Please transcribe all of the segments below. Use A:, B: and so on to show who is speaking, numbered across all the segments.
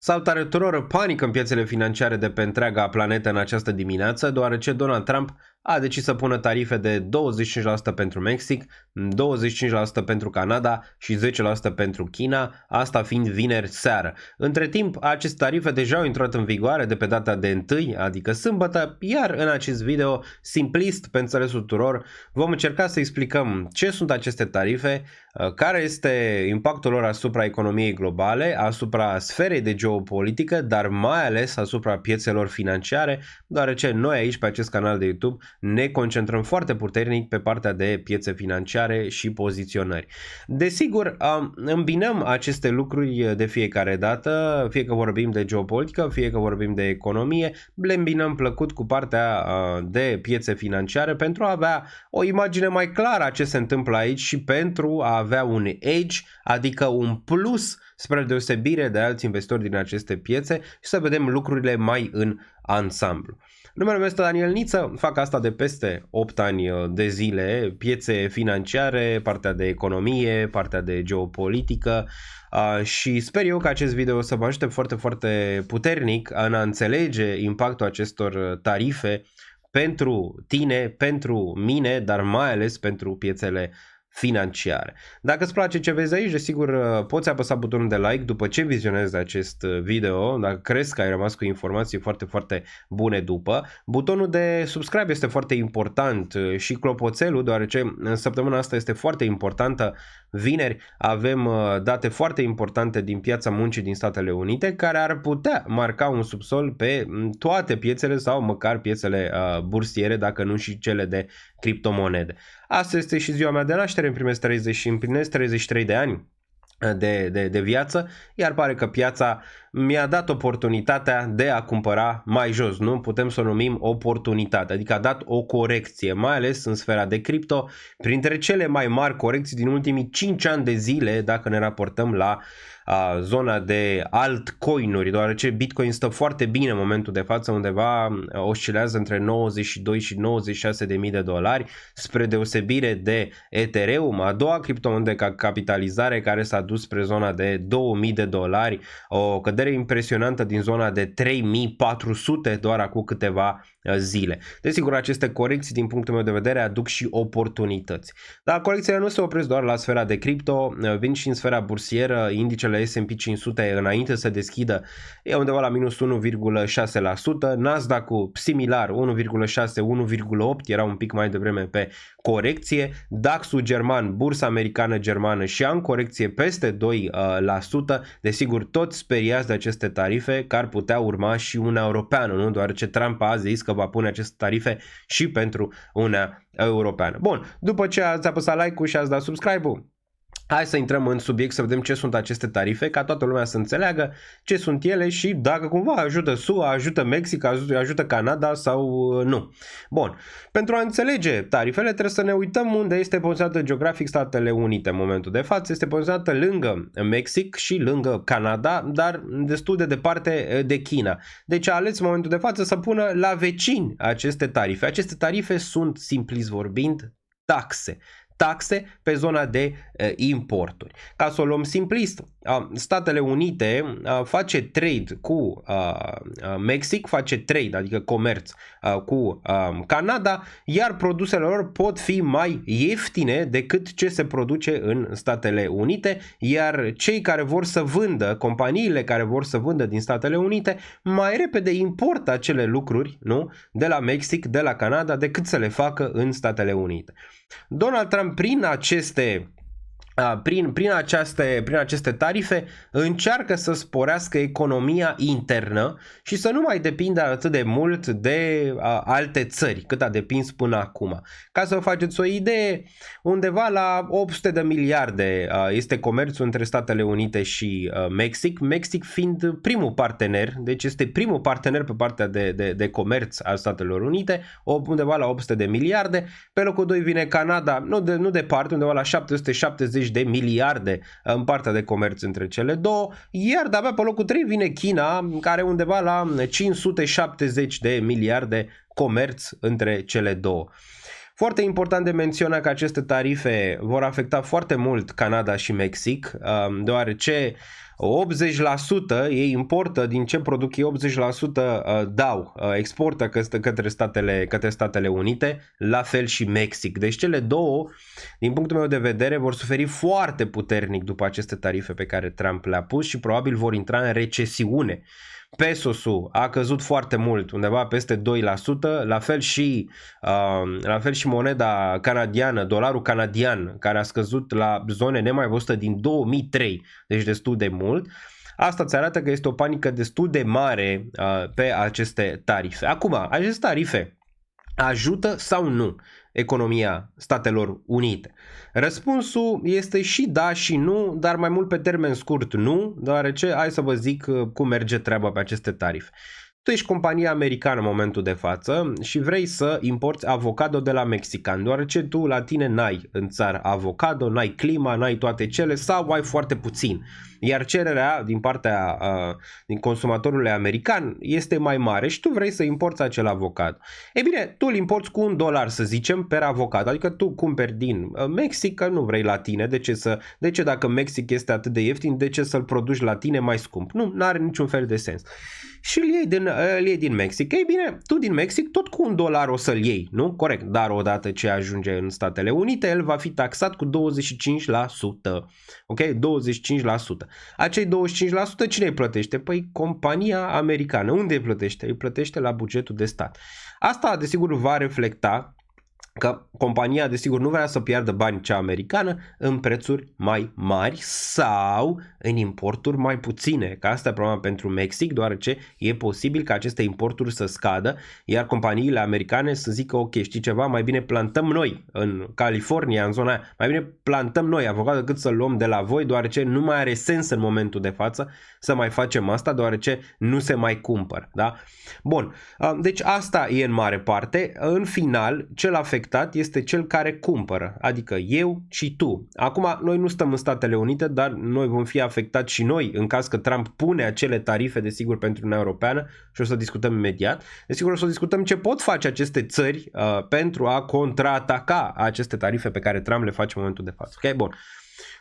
A: Salutare tuturor, panică în piețele financiare de pe întreaga planetă în această dimineață, deoarece Donald Trump a decis să pună tarife de 25% pentru Mexic, 25% pentru Canada și 10% pentru China, asta fiind vineri seară. Între timp, aceste tarife deja au intrat în vigoare de pe data de 1, adică sâmbătă, iar în acest video, simplist pe înțelesul tuturor, vom încerca să explicăm ce sunt aceste tarife, care este impactul lor asupra economiei globale, asupra sferei de geopolitică, dar mai ales asupra piețelor financiare, deoarece noi aici pe acest canal de YouTube ne concentrăm foarte puternic pe partea de piețe financiare și poziționări. Desigur, îmbinăm aceste lucruri de fiecare dată, fie că vorbim de geopolitică, fie că vorbim de economie, le îmbinăm plăcut cu partea de piețe financiare pentru a avea o imagine mai clară a ce se întâmplă aici și pentru a avea un edge, adică un plus spre deosebire de alți investitori din aceste piețe și să vedem lucrurile mai în ansamblu. Numele meu este Daniel Niță, fac asta de peste 8 ani de zile, piețe financiare, partea de economie, partea de geopolitică și sper eu că acest video să vă ajute foarte, foarte puternic în a înțelege impactul acestor tarife pentru tine, pentru mine, dar mai ales pentru piețele financiare. Dacă îți place ce vezi aici, desigur poți apăsa butonul de like după ce vizionezi acest video, dacă crezi că ai rămas cu informații foarte, foarte bune după. Butonul de subscribe este foarte important și clopoțelul, deoarece în săptămâna asta este foarte importantă. Vineri avem date foarte importante din piața muncii din Statele Unite care ar putea marca un subsol pe toate piețele sau măcar piețele bursiere, dacă nu și cele de criptomonede. Asta este și ziua mea de naștere, împlinesc 33 de ani de viață, iar pare că piața mi-a dat oportunitatea de a cumpăra mai jos, nu? Putem să o numim oportunitate, adică a dat o corecție, mai ales în sfera de cripto, printre cele mai mari corecții din ultimii 5 ani de zile, dacă ne raportăm la zona de altcoinuri, deoarece Bitcoin stă foarte bine în momentul de față, undeva oscilează între 92 și 96 de mii de dolari, spre deosebire de Ethereum, a doua criptomonedă ca capitalizare care s-a dus spre zona de 2000 de dolari, o cădere impresionantă din zona de 3400 doar acum câteva zile. Desigur, aceste corecții din punctul meu de vedere aduc și oportunități. Dar corecțiile nu se opresc doar la sfera de cripto, vin și în sfera bursieră, indicele S&P 500 înainte să deschidă e undeva la minus 1,6%, Nasdaq-ul similar 1,6-1,8, era un pic mai devreme pe corecție, DAX-ul german, bursa americană germană și în corecție peste 2%, desigur toți speriați de aceste tarife că ar putea urma și una europeană, nu? Deoarece Trump a zis că va pune aceste tarife și pentru Uniunea Europeană. Bun, după ce ați apăsat like-ul și ați dat subscribe-ul, hai să intrăm în subiect să vedem ce sunt aceste tarife, ca toată lumea să înțeleagă ce sunt ele și dacă cumva ajută SUA, ajută Mexic, ajută Canada sau nu. Bun, pentru a înțelege tarifele trebuie să ne uităm unde este poziționată geografic Statele Unite în momentul de față. Este poziționată lângă Mexic și lângă Canada, dar destul de departe de China. Deci a ales în momentul de față să pună la vecini aceste tarife. Aceste tarife sunt, simplist vorbind, taxe pe zona de importuri. Ca să o luăm simplist, Statele Unite face trade cu Mexic, face trade, adică comerț cu Canada, iar produsele lor pot fi mai ieftine decât ce se produce în Statele Unite, iar cei care vor să vândă, companiile care vor să vândă din Statele Unite, mai repede importă acele lucruri, nu? De la Mexic, de la Canada, decât să le facă în Statele Unite. Donald Trump prin aceste tarife încearcă să sporească economia internă și să nu mai depindă atât de mult de alte țări cât a depins până acum. Ca să vă faceți o idee, undeva la 800 de miliarde este comerțul între Statele Unite și Mexic, Mexic fiind primul partener, deci este primul partener pe partea de comerț al Statelor Unite, undeva la 800 de miliarde, pe locul 2 vine Canada, nu departe, undeva la 770 de miliarde în partea de comerț între cele două, iar de-abia pe locul 3 vine China, care undeva la 570 de miliarde comerț între cele două. Foarte important de menționat că aceste tarife vor afecta foarte mult Canada și Mexic, deoarece 80% ei importă din ce produc ei, 80% exportă către Statele Unite, la fel și Mexic. Deci cele două, din punctul meu de vedere, vor suferi foarte puternic după aceste tarife pe care Trump le-a pus și probabil vor intra în recesiune. Pesosul a căzut foarte mult, undeva peste 2%, la fel și moneda canadiană, dolarul canadian, care a scăzut la zone nemai văzute din 2003, deci destul de mult. Asta îți arată că este o panică destul de mare pe aceste tarife. Acum, aceste tarife ajută sau nu economia Statelor Unite? Răspunsul este și da și nu, dar mai mult pe termen scurt nu, deoarece hai să vă zic cum merge treaba pe aceste tarife. Tu ești compania americană în momentul de față și vrei să importi avocado de la mexican, deoarece tu la tine n-ai în țară avocado, n-ai clima, n-ai toate cele sau ai foarte puțin. Iar cererea din consumatorului american este mai mare și tu vrei să importi acel avocado. E bine, tu îl importi cu $1, să zicem, per avocado, adică tu cumperi din Mexic, că nu vrei la tine. De ce dacă Mexic este atât de ieftin, de ce să-l produci la tine mai scump? Nu are niciun fel de sens. Și îl iei din Mexic. Ei bine, tu din Mexic tot cu $1 o să-l iei, nu? Corect, dar odată ce ajunge în Statele Unite, el va fi taxat cu 25%. Ok? 25%. Acei 25% cine îi plătește? Păi compania americană. Unde îi plătește? Îi plătește la bugetul de stat. Asta desigur va reflecta că compania desigur nu vrea să piardă bani cea americană în prețuri mai mari sau în importuri mai puține, că asta e problema pentru Mexic, deoarece e posibil ca aceste importuri să scadă, iar companiile americane să zică ok, știi ceva, mai bine plantăm noi în California, în zona aia, mai bine plantăm noi avocado decât să luăm de la voi, deoarece nu mai are sens în momentul de față să mai facem asta, deoarece nu se mai cumpără. Da? Bun, deci asta e în mare parte. În final, cel afectat este cel care cumpără, adică eu și tu. Acum, noi nu stăm în Statele Unite, dar noi vom fi afectați și noi în caz că Trump pune acele tarife, desigur, pentru Uniunea Europeană și o să discutăm imediat. Desigur, o să discutăm ce pot face aceste țări pentru a contraataca aceste tarife pe care Trump le face în momentul de față. Ok, bun.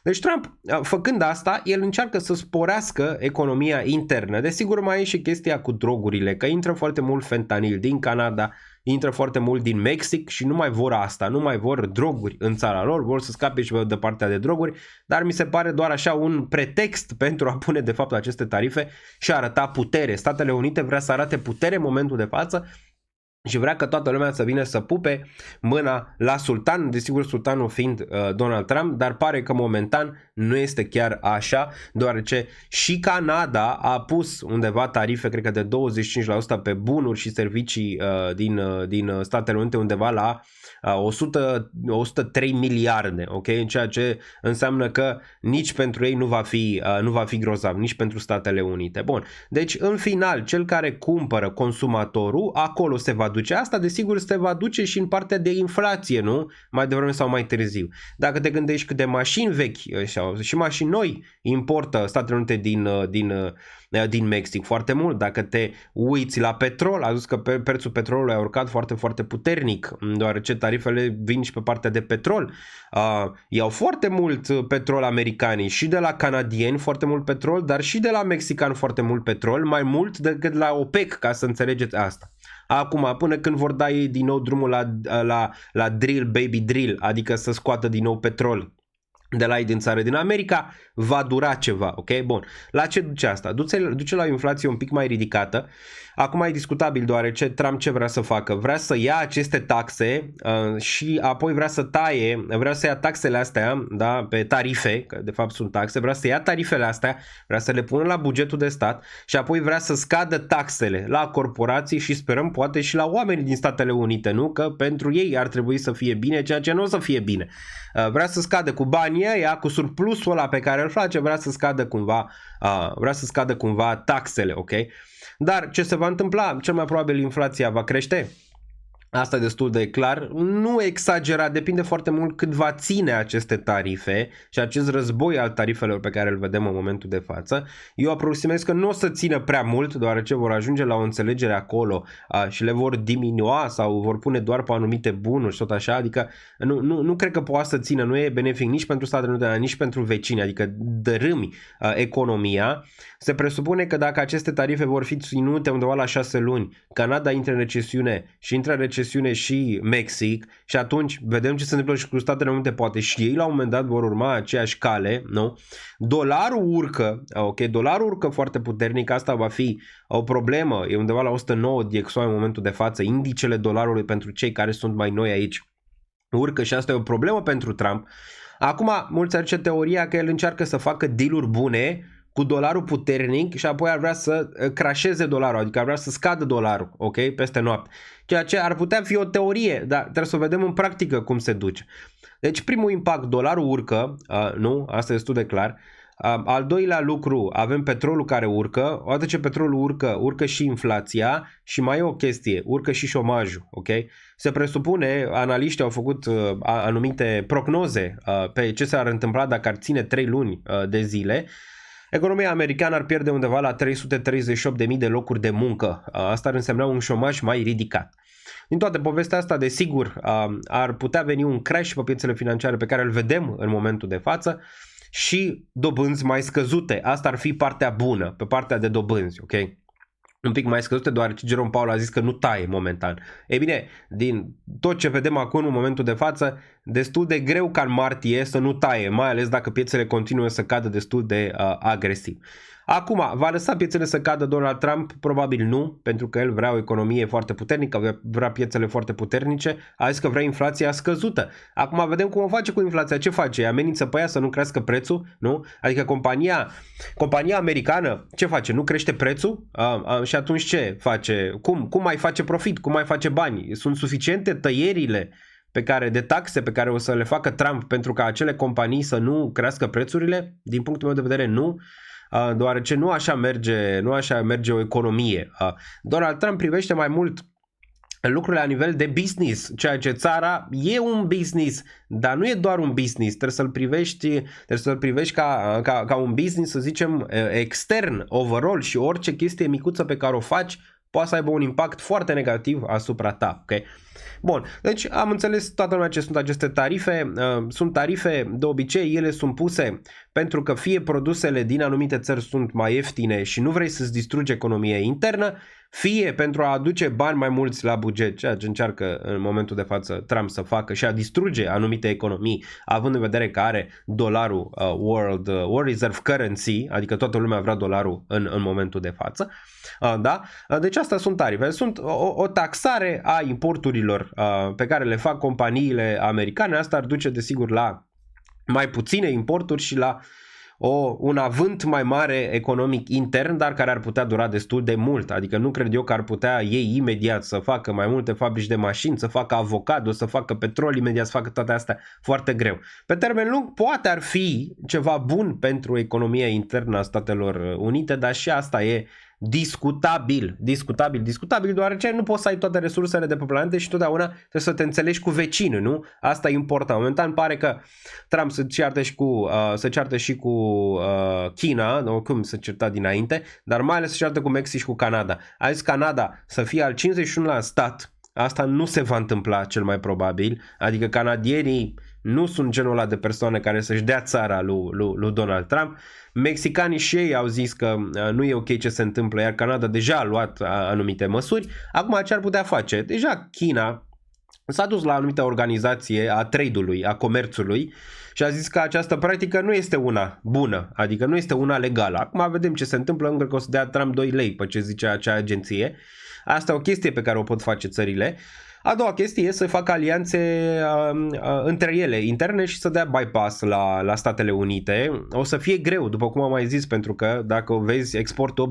A: Deci Trump, făcând asta, el încearcă să sporească economia internă. Desigur, mai e și chestia cu drogurile, că intră foarte mult fentanil din Canada, intră foarte mult din Mexic și nu mai vor asta, nu mai vor droguri în țara lor, vor să scape și de partea de droguri, dar mi se pare doar așa un pretext pentru a pune de fapt aceste tarife și a arăta putere. Statele Unite vrea să arate putere în momentul de față și vrea că toată lumea să vină să pupe mâna la sultan, desigur sultanul fiind Donald Trump, dar pare că momentan nu este chiar așa, deoarece și Canada a pus undeva tarife, cred că de 25% pe bunuri și servicii din Statele Unite, undeva la 103 miliarde, ok? Ceea ce înseamnă că nici pentru ei nu va fi grozav, nici pentru Statele Unite. Bun, deci în final, cel care cumpără, consumatorul, acolo se va duce. Asta desigur se va duce și în partea de inflație, nu? Mai devreme sau mai târziu. Dacă te gândești cât de mașini vechi și mașini noi importă Statele Unite din Mexic foarte mult. Dacă te uiți la petrol, a zis că prețul petrolului a urcat foarte, foarte puternic, deoarece tarifele vin și pe partea de petrol. Iau foarte mult petrol americanii și de la canadieni foarte mult petrol, dar și de la mexicani foarte mult petrol, mai mult decât la OPEC, ca să înțelegeți asta. Acum, până când vor da ei din nou drumul la drill, baby drill, adică să scoată din nou petrol de la ei din țară din America, va dura ceva, ok? Bun. La ce duce asta? Duce la o inflație un pic mai ridicată. Acum e discutabil, deoarece Trump ce vrea să facă? Vrea să ia aceste taxe și apoi vrea să ia taxele astea, da, pe tarife, că de fapt sunt taxe, vrea să ia tarifele astea, vrea să le pună la bugetul de stat și apoi vrea să scadă taxele la corporații și sperăm poate și la oamenii din Statele Unite, nu? Că pentru ei ar trebui să fie bine, ceea ce nu o să fie bine. Vrea să scadă cu banii ăia, cu surplusul ăla pe care îl face, vrea să scadă cumva taxele, ok? Dar ce se va întâmpla? Cel mai probabil inflația va crește. Asta e destul de clar, nu exagera, depinde foarte mult cât va ține aceste tarife și acest război al tarifelor pe care îl vedem în momentul de față. Eu aproximez că nu o să țină prea mult, deoarece vor ajunge la o înțelegere acolo și le vor diminua sau vor pune doar pe anumite bunuri și tot așa, adică nu cred că poate să țină, nu e benefic nici pentru Statele Unite, nici pentru vecini, adică dărâmi economia. Se presupune că dacă aceste tarife vor fi ținute undeva la 6 luni, Canada intră în recesiune și intră în recesiune și Mexic și atunci vedem ce se întâmplă și cu Statele Unite, poate și ei la un moment dat vor urma aceeași cale, nu? Dolarul urcă, ok, dolarul urcă foarte puternic, asta va fi o problemă, e undeva la 109 DXY în momentul de față, indicele dolarului pentru cei care sunt mai noi aici urcă și asta e o problemă pentru Trump. Acum, mulți ar teoria că el încearcă să facă deal-uri bune cu dolarul puternic și apoi ar vrea să crasheze dolarul, adică ar vrea să scadă dolarul, ok, peste noapte. Ceea ce ar putea fi o teorie, dar trebuie să o vedem în practică cum se duce. Deci primul impact, dolarul urcă, nu, asta e destul de clar. Al doilea lucru, avem petrolul care urcă, odată ce petrolul urcă și inflația și mai e o chestie, urcă și șomajul, ok? Se presupune, analiștii au făcut anumite prognoze pe ce s-ar întâmpla dacă ar ține 3 luni de zile. Economia americană ar pierde undeva la 338.000 de locuri de muncă. Asta ar însemna un șomaj mai ridicat. Din toate povestea asta, desigur, ar putea veni un crash pe piețele financiare pe care îl vedem în momentul de față și dobânzi mai scăzute. Asta ar fi partea bună, pe partea de dobânzi, ok? Un pic mai scăzute, deoarece Jerome Powell a zis că nu taie momentan. Ei bine, din tot ce vedem acum în momentul de față, destul de greu ca în martie să nu taie, mai ales dacă piețele continuă să cadă destul de agresiv. Acum, va lăsa piețele să cadă Donald Trump? Probabil nu, pentru că el vrea o economie foarte puternică, vrea piețele foarte puternice, a zis că vrea inflația scăzută. Acum vedem cum o face cu inflația, ce face? Amenință pe ea să nu crească prețul, nu? Adică compania americană, ce face? Nu crește prețul? Și atunci ce face? Cum mai face profit? Cum mai face bani? Sunt suficiente tăierile de taxe pe care o să le facă Trump pentru ca acele companii să nu crească prețurile? Din punctul meu de vedere, nu. Deoarece nu așa merge o economie. Donald Trump privește mai mult lucrurile la nivel de business, ceea ce țara e un business, dar nu e doar un business, trebuie să-l privești ca un business, să zicem, extern, overall, și orice chestie micuță pe care o faci poate să aibă un impact foarte negativ asupra ta, ok? Bun, deci am înțeles toată lumea ce sunt aceste tarife. Sunt tarife, de obicei ele sunt puse pentru că fie produsele din anumite țări sunt mai ieftine și nu vrei să-ți distrugi economia internă, fie pentru a aduce bani mai mulți la buget, ceea ce încearcă în momentul de față Trump să facă, și a distruge anumite economii, având în vedere că are dolarul World Reserve Currency, adică toată lumea vrea dolarul în momentul de față. Da? Deci astea sunt tarife. Sunt o taxare a importurilor pe care le fac companiile americane. Asta ar duce desigur la mai puține importuri și la un avânt mai mare economic intern, dar care ar putea dura destul de mult. Adică nu cred eu că ar putea ei imediat să facă mai multe fabrici de mașini, să facă avocado, să facă petrol imediat, să facă toate astea, foarte greu. Pe termen lung poate ar fi ceva bun pentru economia internă a Statelor Unite, dar și asta e discutabil, deoarece nu poți să ai toate resursele de pe planetă și totdeauna trebuie să te înțelegi cu vecinul, nu? Asta e important. Momentan pare că Trump se ceartă și cu China, nu? Cum se certa dinainte, dar mai ales se ceartă cu Mexic și cu Canada. A zis Canada să fie al 51-lea stat. Asta nu se va întâmpla cel mai probabil, adică canadienii nu sunt genul ăla de persoane care să-și dea țara lui Donald Trump. Mexicanii și ei au zis că nu e ok ce se întâmplă, iar Canada deja a luat anumite măsuri. Acum ce ar putea face? Deja China s-a dus la anumită organizație a trade-ului, a comerțului, și a zis că această practică nu este una bună, adică nu este una legală. Acum vedem ce se întâmplă, încă că o să dea Trump 2 lei pe ce zice acea agenție. Asta e o chestie pe care o pot face țările. A doua chestie e să facă alianțe între ele interne și să dea bypass la Statele Unite. O să fie greu, după cum am mai zis, pentru că dacă o vezi, exportul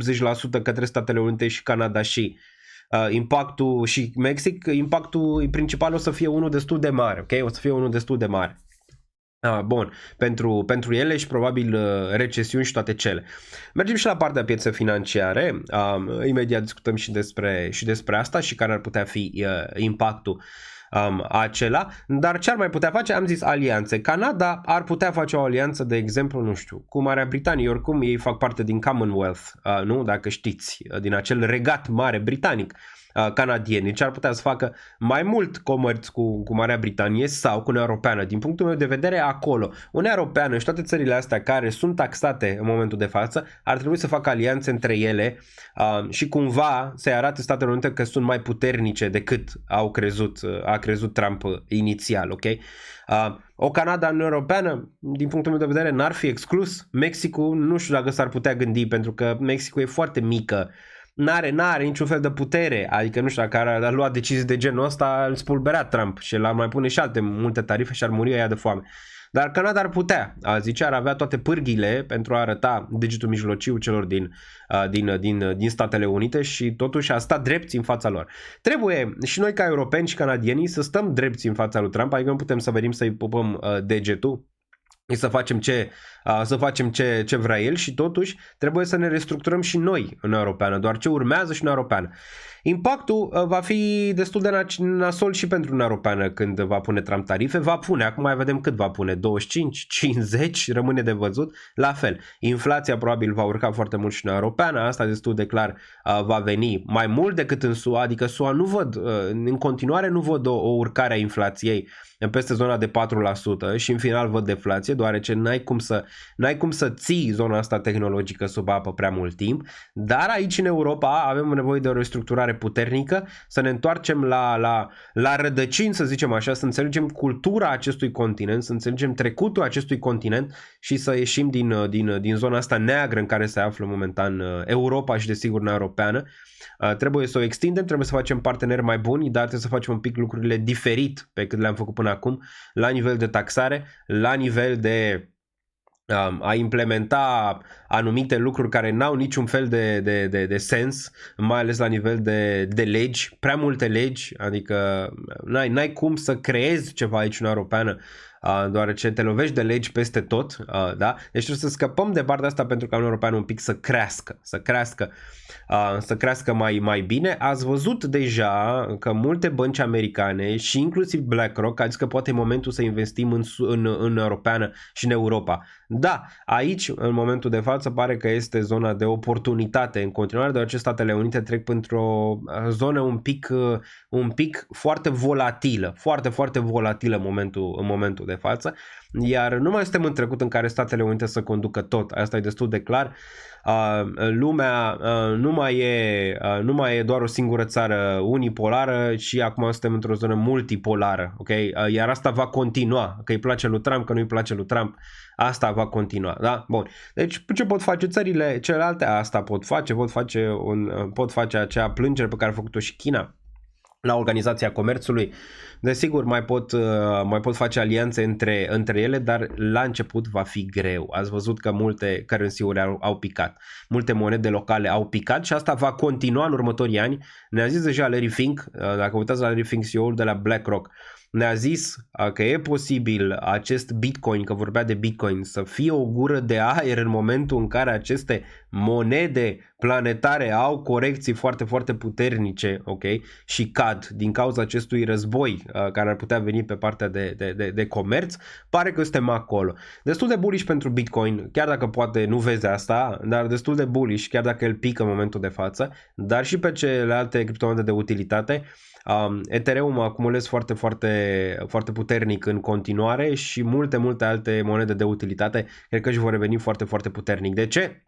A: 80% către Statele Unite și Canada și impactul și Mexic, impactul principal o să fie unul destul de mare, ok? O să fie unul destul de mare. Bun, pentru ele și probabil recesiuni și toate cele. Mergem și la partea piețe financiare, imediat discutăm și despre asta și care ar putea fi impactul acela, dar ce ar mai putea face? Am zis alianțe. Canada ar putea face o alianță, de exemplu, nu știu, cu Marea Britanie, oricum ei fac parte din Commonwealth, nu? Dacă știți, din acel regat mare britanic. Canadieni, ce ar putea să facă mai mult comerț cu Marea Britanie sau cu Uniunea Europeană. Din punctul meu de vedere, acolo, Uniunea Europeană și toate țările astea care sunt taxate în momentul de față, ar trebui să facă alianțe între ele și cumva să-i arate Statele Unite că sunt mai puternice decât a crezut Trump inițial, ok? O Canada în Europeană, din punctul meu de vedere, n-ar fi exclus. Mexicul, nu știu dacă s-ar putea gândi, pentru că Mexicul e foarte mică. N-are niciun fel de putere, adică nu știu, dacă ar lua decizii de genul ăsta, îl spulberea Trump și l-ar mai pune și alte multe tarife și ar muri ea de foame. Dar Canada ar putea, zice, ar avea toate pârghile pentru a arăta degetul mijlociu celor din Statele Unite și totuși a stat drepți în fața lor. Trebuie și noi ca europeni și canadienii să stăm drepți în fața lui Trump, adică nu putem să venim să-i pupăm degetul, să facem ce vrea el și totuși trebuie să ne restructurăm și noi în Europeană, doar ce urmează și în Europeană. Impactul va fi destul de nasol și pentru Uniunea Europeană când va pune Trump tarife. Va pune, acum mai vedem cât va pune, 25, 50, rămâne de văzut. La fel, inflația probabil va urca foarte mult și în Uniunea Europeană, asta destul de clar va veni mai mult decât în SUA, adică SUA în continuare nu văd o urcare a inflației peste zona de 4% și în final văd deflație, deoarece n-ai cum să ții zona asta tehnologică sub apă prea mult timp, dar aici în Europa avem nevoie de o restructurare puternică, să ne întoarcem la rădăcini, să zicem așa, să înțelegem cultura acestui continent, să înțelegem trecutul acestui continent și să ieșim din zona asta neagră în care se află momentan Europa și desigur Uniunea Europeană. Trebuie să o extindem, trebuie să facem parteneri mai buni, dar trebuie să facem un pic lucrurile diferit pe cât le-am făcut până acum, la nivel de taxare, la nivel de a implementa anumite lucruri care n-au niciun fel de sens, mai ales la nivel de legi, prea multe legi, adică n-ai cum să creezi ceva aici în Europeană, deoarece te lovești de legi peste tot, da? Deci trebuie să scăpăm de partea asta pentru ca Uniunea Europeană un pic să crească mai bine. Ați văzut deja că multe bănci americane și inclusiv BlackRock a zis că poate e momentul să investim în Europeană și în Europa. Da, aici în momentul de față pare că este zona de oportunitate în continuare, deoarece Statele Unite trec printr-o zonă un pic foarte volatilă, foarte volatilă în momentul de față, iar nu mai suntem în trecut în care Statele Unite să conducă tot, asta e destul de clar. Lumea nu mai e doar o singură țară unipolară și acum suntem într-o zonă multipolară, okay? Iar asta va continua, că îi place lui Trump, că nu îi place lui Trump, asta va continua, da? Bun. Deci ce pot face țările celelalte? Asta pot face acea plângere pe care a făcut-o și China la Organizația Comerțului. Desigur, mai pot face alianțe între ele, dar la început va fi greu. Ați văzut că multe currency-uri au picat, multe monede locale au picat și asta va continua în următorii ani. Ne-a zis deja Larry Fink, dacă uitați la Larry Fink, CEO-ul de la BlackRock, ne-a zis că e posibil acest Bitcoin, că vorbea de Bitcoin, să fie o gură de aer în momentul în care aceste monede planetare au corecții foarte puternice, ok? Și cad din cauza acestui război care ar putea veni pe partea de comerț. Pare că suntem acolo. Destul de bullish pentru Bitcoin, chiar dacă poate nu vezi asta, dar destul de bullish, chiar dacă el pică în momentul de față, dar și pe celelalte criptomonede de utilitate. Ethereum acumulez foarte puternic în continuare și multe alte monede de utilitate cred că își vor reveni foarte puternic. De ce?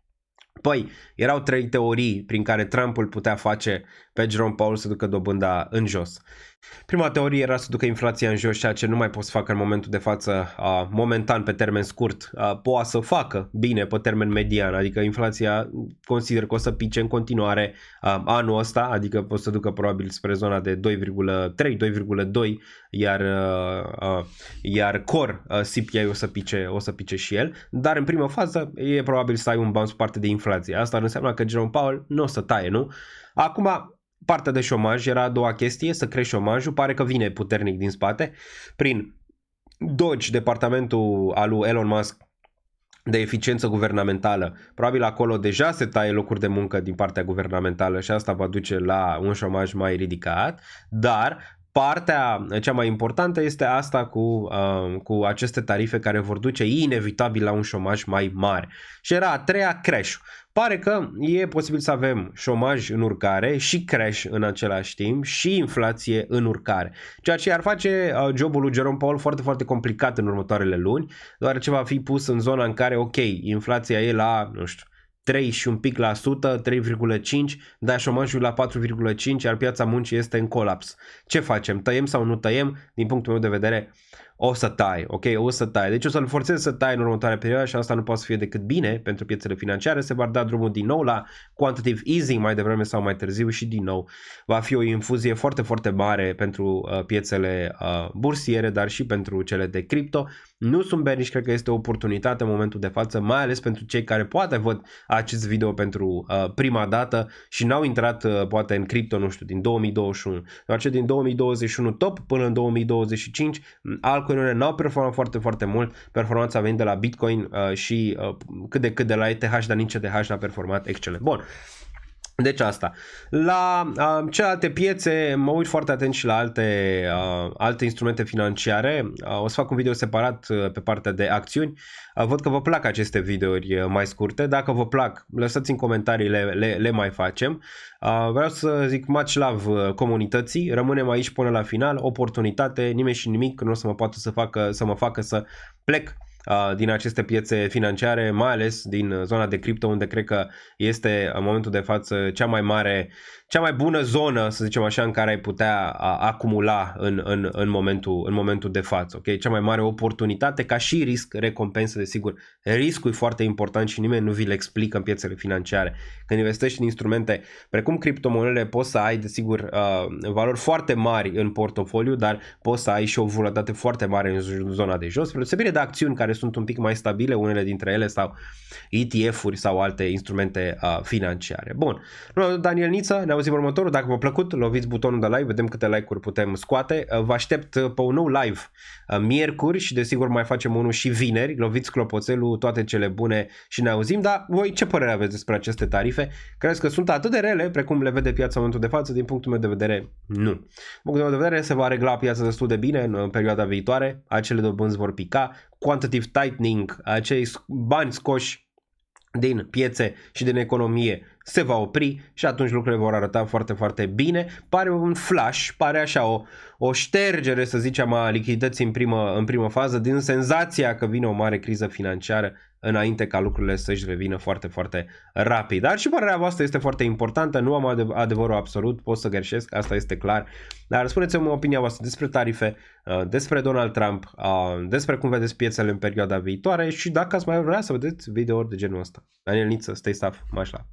A: Păi, erau 3 teorii prin care Trump îl putea face pe Jerome Powell să ducă dobânda în jos. Prima teorie era să ducă inflația în jos, ceea ce nu mai poți să facă în momentul de față, momentan pe termen scurt, poate să facă bine pe termen median, adică inflația consider că o să pice în continuare anul ăsta, adică o să ducă probabil spre zona de 2,3-2,2, iar core CPI o să pice și el, dar în prima fază e probabil să ai un bounce parte de inflație. Asta înseamnă că Jerome Powell nu o să taie, nu? Acum, partea de șomaj era a doua chestie, să crești șomajul, pare că vine puternic din spate, prin DOGE, departamentul al lui Elon Musk de eficiență guvernamentală, probabil acolo deja se taie locuri de muncă din partea guvernamentală și asta va duce la un șomaj mai ridicat, dar partea cea mai importantă este asta cu aceste tarife care vor duce inevitabil la un șomaj mai mare. Și era a treia, crash. Pare că e posibil să avem șomaj în urcare și crash în același timp și inflație în urcare. Ceea ce ar face jobul lui Jerome Powell foarte, foarte complicat în următoarele luni, deoarece va fi pus în zona în care, ok, inflația e la, nu știu, 3 și un pic la sută, 3,5, dar șomajul la 4,5, iar piața muncii este în colaps. Ce facem? Tăiem sau nu tăiem? Din punctul meu de vedere, o să tai, ok? O să tai. Deci o să-l forțez să tai în următoarea perioadă și asta nu poate să fie decât bine pentru piețele financiare. Se va da drumul din nou la quantitative easing mai devreme sau mai târziu și din nou va fi o infuzie foarte, foarte mare pentru piețele bursiere, dar și pentru cele de cripto. Nu sunt bearish, cred că este o oportunitate în momentul de față, mai ales pentru cei care poate văd acest video pentru prima dată și n-au intrat poate în cripto, nu știu, din 2021. Deoarece din 2021 top până în 2025 altcoin-urile n-au performat foarte, foarte mult. Performanța venind de la Bitcoin și cât de cât de la ETH, dar nici ETH n-a performat excelent. Bun. Deci asta. La celelalte piețe mă uit foarte atent și la alte instrumente financiare. O să fac un video separat pe partea de acțiuni. Văd că vă plac aceste videouri mai scurte. Dacă vă plac, lăsați în comentarii, le mai facem. Vreau să zic much love comunității. Rămânem aici până la final. Oportunitate, nimeni și nimic nu o să mă poată să mă facă să plec din aceste piețe financiare, mai ales din zona de cripto, unde cred că este în momentul de față cea mai bună zonă, să zicem așa, în care ai putea acumula în momentul de față. Okay? Cea mai mare oportunitate ca și risc, recompensă, desigur. Riscul e foarte important și nimeni nu vi-l explică în piețele financiare. Când investești în instrumente precum criptomonedele, poți să ai, desigur, valori foarte mari în portofoliu, dar poți să ai și o volatilitate foarte mare în zona de jos, spre deosebire de acțiuni care sunt un pic mai stabile, unele dintre ele, sau ETF-uri sau alte instrumente financiare. Bun. Daniel Niță, ne auzim următorul. Dacă v-a plăcut, loviți butonul de like, vedem câte like-uri putem scoate. Vă aștept pe un nou live miercuri și desigur mai facem unul și vineri. Loviți clopoțelul, toate cele bune și ne auzim. Dar voi ce părere aveți despre aceste tarife? Credeți că sunt atât de rele precum le vede piața în momentul de față? Din punctul meu de vedere, nu. Din punctul meu de vedere, se va regla piața destul de bine în perioada viitoare. Acele dobânzi vor pica. Quantitative tightening, acei bani scoși din piețe și din economie se va opri și atunci lucrurile vor arăta foarte, foarte bine. Pare un flash, pare așa o ștergere, să zicem, a lichidității în primă fază, din senzația că vine o mare criză financiară înainte ca lucrurile să-și revină foarte, foarte rapid. Dar și părerea voastră este foarte importantă, nu am adevărul absolut, pot să greșesc, asta este clar, dar spuneți-mi opinia voastră despre tarife, despre Donald Trump, despre cum vedeți piețele în perioada viitoare și dacă ați mai vrea să vedeți videouri de genul ăsta. Daniel Niță, stay safe, much love.